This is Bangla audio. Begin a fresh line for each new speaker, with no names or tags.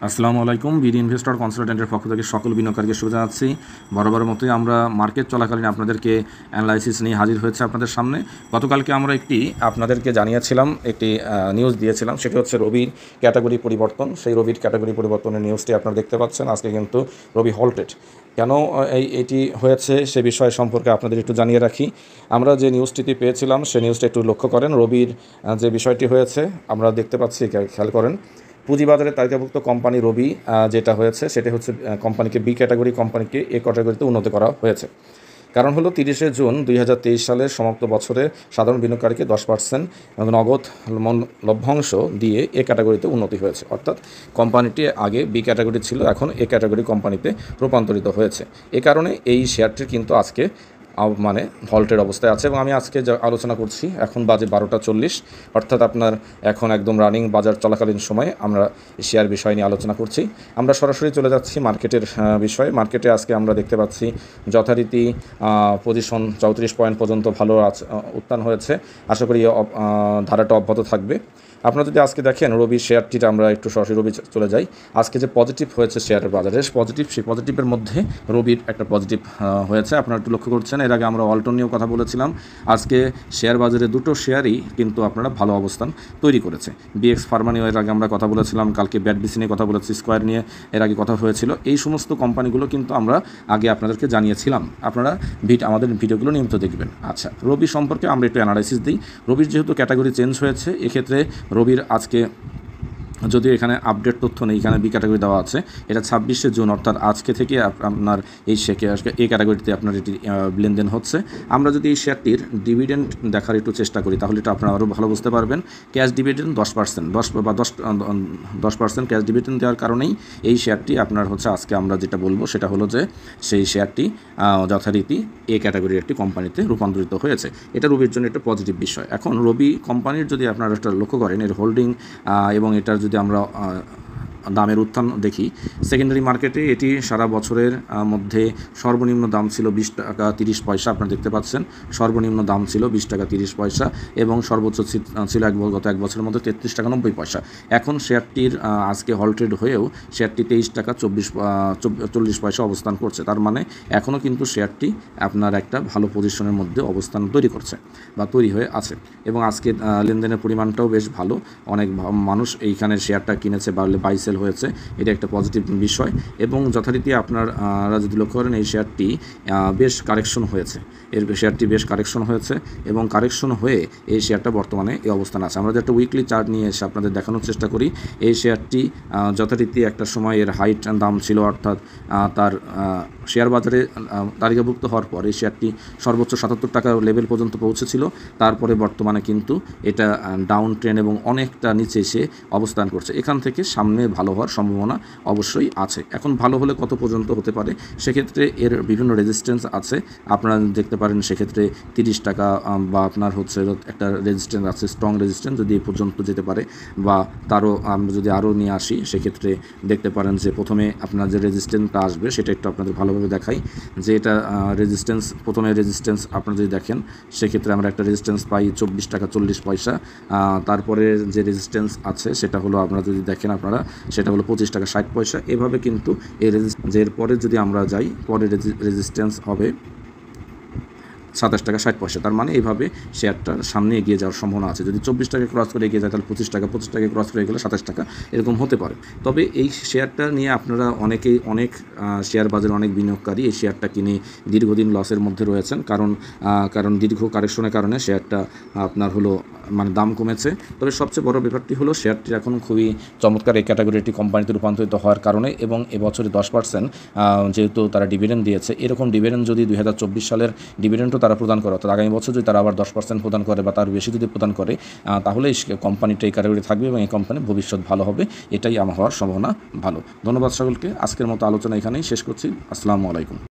আসসালামু আলাইকুম। বিডি ইনভেস্টর কনসালটেন্টের পক্ষ থেকে সকল বিনিয়োগকারীকে শুভেচ্ছা জানাচ্ছি। বরাবরের মতোই আমরা মার্কেট চলাকালীন আপনাদেরকে অ্যানালাইসিস নিয়ে হাজির হয়েছে আপনাদের সামনে। গতকালকে আমরা আপনাদেরকে জানিয়েছিলাম, একটি নিউজ দিয়েছিলাম, সেটি হচ্ছে রবির ক্যাটাগরি পরিবর্তন। সেই রবির ক্যাটাগরি পরিবর্তনের নিউজটি আপনারা দেখতে পাচ্ছেন। আজকে কিন্তু রবি হল্টেড। কেন এটি হয়েছে সে বিষয় সম্পর্কে আপনাদের একটু জানিয়ে রাখি। আমরা যে নিউজটিতে পেয়েছিলাম সে নিউজটা একটু লক্ষ্য করেন। রবির যে বিষয়টি হয়েছে আমরা দেখতে পাচ্ছি, খেয়াল করেন, পুঁজিবাজারে তালিকাভুক্ত কোম্পানি রবি যেটা হয়েছে সেটা হচ্ছে কোম্পানিকে বি ক্যাটাগরি, কোম্পানিকে এ ক্যাটাগরিতে উন্নত করা হয়েছে। কারণ হলো 30শে জুন 2023 সালের সমাপ্ত বছরে সাধারণ বিনিয়োগকারীকে 10% নগদ লভ্যাংশ দিয়ে এ ক্যাটাগরিতে উন্নতি হয়েছে। অর্থাৎ কোম্পানিটি আগে বি ক্যাটাগরি ছিল, এখন এ ক্যাটাগরি কোম্পানিতে রূপান্তরিত হয়েছে। এ কারণে এই শেয়ারটির কিন্তু আজকে হল্টের অবস্থায় আছে। এবং আমি আজকে যা আলোচনা করছি, এখন বাজে 12:40, অর্থাৎ আপনার এখন একদম রানিং বাজার চলাকালীন সময়ে আমরা শেয়ার বিষয় নিয়ে আলোচনা করছি। আমরা সরাসরি চলে যাচ্ছি মার্কেটের বিষয়ে। মার্কেটে আজকে আমরা দেখতে পাচ্ছি যথারীতি পজিশন 34 পয়েন্ট পর্যন্ত ভালো উত্থান হয়েছে। আশা করি ধারাটা অব্যাহত থাকবে। আপনারা যদি আজকে দেখেন রবি শেয়ারটিটা, আমরা একটু সরাসরি রবি চলে যাই। আজকে যে পজিটিভ হয়েছে শেয়ারের বাজারে, সেই পজিটিভের মধ্যে রবির একটা পজিটিভ হয়েছে। আপনারা একটু লক্ষ্য করছেন। এর আগে আমরা ওয়ালটন নিয়েও কথা বলেছিলাম। আজকে শেয়ার বাজারে দুটো শেয়ারই কিন্তু আপনারা ভালো অবস্থান তৈরি করেছে। বিএক্স ফার্মা নিয়ে এর আগে আমরা কথা বলেছিলাম, কালকে ব্যাটবিসি নিয়ে কথা বলেছি, স্কোয়ার নিয়ে এর আগে কথা হয়েছিল। এই সমস্ত কোম্পানিগুলো কিন্তু আমরা আগে আপনাদেরকে জানিয়েছিলাম। আপনারা আমাদের ভিডিওগুলো নিয়মিত দেখবেন। আচ্ছা, রবি সম্পর্কে আমরা একটু অ্যানালাইসিস দিই। রবির যেহেতু ক্যাটাগরি চেঞ্জ হয়েছে, এক্ষেত্রে রবির আজকে, যদিও এখানে আপডেট তথ্য নেই, এখানে বি ক্যাটাগরি দেওয়া আছে, এটা 26শে জুন, অর্থাৎ আজকে থেকে আপনার এই ক্যাটাগরিতে আপনার এটি লেনদেন হচ্ছে। আমরা যদি এই শেয়ারটির ডিভিডেন্ড দেখার একটু চেষ্টা করি, তাহলে এটা আপনারা আরও ভালো বুঝতে পারবেন। ক্যাশ ডিভিডেন্ড 10% ক্যাশ ডিভিডেন্ড দেওয়ার কারণেই এই শেয়ারটি আপনার হচ্ছে, আজকে আমরা যেটা বলবো সেটা হলো যে সেই শেয়ারটি যথারীতি এ ক্যাটাগরির একটি কোম্পানিতে রূপান্তরিত হয়েছে। এটা রবির জন্য একটা পজিটিভ বিষয়। এখন রবি কোম্পানির যদি আপনারা একটা লক্ষ্য করেন, এর হোল্ডিং এবং এটার যদি আমরা দামের উত্থান দেখি, সেকেন্ডারি মার্কেটে এটি সারা বছরের মধ্যে সর্বনিম্ন দাম ছিল 20 টাকা 30 পয়সা। আপনারা দেখতে পাচ্ছেন সর্বনিম্ন দাম ছিল 20 টাকা 30 পয়সা এবং সর্বোচ্চ ছিল গত এক বছরের মধ্যে 33 টাকা 90 পয়সা। এখন শেয়ারটির আজকে হল্টেড হয়েও শেয়ারটি 23 টাকা 40 পয়সা অবস্থান করছে। তার মানে এখনও কিন্তু শেয়ারটি আপনার একটা ভালো পজিশনের মধ্যে অবস্থান তৈরি করছে বা তৈরি হয়ে আছে। এবং আজকে লেনদেনের পরিমাণটাও বেশ ভালো। অনেক মানুষ এইখানে শেয়ারটা কিনেছে বা বাইসেল হয়েছে, এটা একটা পজিটিভ বিষয়। এবং যথারীতি আপনারা যদি লক্ষ্য করেন, এই শেয়ারটি বেশ কারেকশন হয়েছে, এবং কারেকশন হয়ে এই শেয়ারটা বর্তমানে এই অবস্থান আছে। আমরা যে একটা উইকলি চার্ট নিয়ে এসে আপনাদের দেখানোর চেষ্টা করি। এই শেয়ারটি যথারীতি একটা সময় এর হাইট দাম ছিল, অর্থাৎ তার শেয়ার বাজারে তালিকাভুক্ত হওয়ার পর এই শেয়ারটি সর্বোচ্চ 77 টাকা লেভেল পর্যন্ত পৌঁছেছিল। তারপরে বর্তমানে কিন্তু এটা ডাউন ট্রেন্ড এবং অনেকটা নিচে এসে অবস্থান করছে। এখান থেকে সামনে ভালো হওয়ার সম্ভাবনা অবশ্যই আছে। এখন ভালো হলে কত পর্যন্ত হতে পারে, সেক্ষেত্রে এর বিভিন্ন রেজিস্ট্যান্স আছে, আপনারা দেখতে পারেন। সেক্ষেত্রে 30 টাকা বা আপনার হচ্ছে একটা রেজিস্ট্যান্স আছে, স্ট্রং রেজিস্ট্যান্স, যদি এই পর্যন্ত যেতে পারে। বা তারও আমরা যদি আরও নিয়ে আসি, সেক্ষেত্রে দেখতে পারেন যে প্রথমে আপনার যে রেজিস্ট্যান্সটা আসবে সেটা একটু আপনাদের ভালোভাবে দেখাই। যে এটা প্রথমে রেজিস্ট্যান্স আপনারা যদি দেখেন, সেক্ষেত্রে আমরা একটা রেজিস্ট্যান্স পাই 24 টাকা 40 পয়সা। তারপরে যে রেজিস্ট্যান্স আছে সেটা হলো, আপনারা যদি দেখেন আপনারা, সেটা হলো 25 টাকা 60 পয়সা। এভাবে কিন্তু এরপরে যদি আমরা যাই, পরে রেজিস্ট্যান্স হবে 27 টাকা 60 পয়সা। তার মানে এইভাবে শেয়ারটার সামনে এগিয়ে যাওয়ার সম্ভাবনা আছে। যদি 24 টাকা ক্রস করে এগিয়ে যায়, তাহলে 25 টাকা ক্রস করে গেলে 27 টাকা এরকম হতে পারে। তবে এই শেয়ারটা নিয়ে আপনারা অনেক শেয়ার বাজারে অনেক বিনিয়োগকারী এই শেয়ারটা কিনে দীর্ঘদিন লসের মধ্যে রয়েছেন। কারণ দীর্ঘ কারেকশনের কারণে শেয়ারটা আপনার হলো দাম কমেছে। তবে সবচেয়ে বড় ব্যাপারটি হলো শেয়ারটি এখন খুবই চমৎকার এই ক্যাটাগরির একটি কোম্পানিতে রূপান্তরিত হওয়ার কারণে, এবং এবছরে 10% যেহেতু তারা ডিভিডেন্ড দিয়েছে, এরকম ডিভিডেন্ড যদি 2024 সালের ডিভিডেন্ডও তারা প্রদান করে, অর্থাৎ আগামী বছর যদি তারা আবার 10% প্রদান করে বা তার বেশি যদি প্রদান করে, তাহলে এই কোম্পানিটা এই ক্যাটাগরি থাকবে এবং এই কোম্পানির ভবিষ্যৎ ভালো হবে। এটাই আমার হওয়ার সম্ভাবনা ভালো। ধন্যবাদ সকলকে। আজকের মতো আলোচনা এখানেই শেষ করছি। আসসালামু আলাইকুম।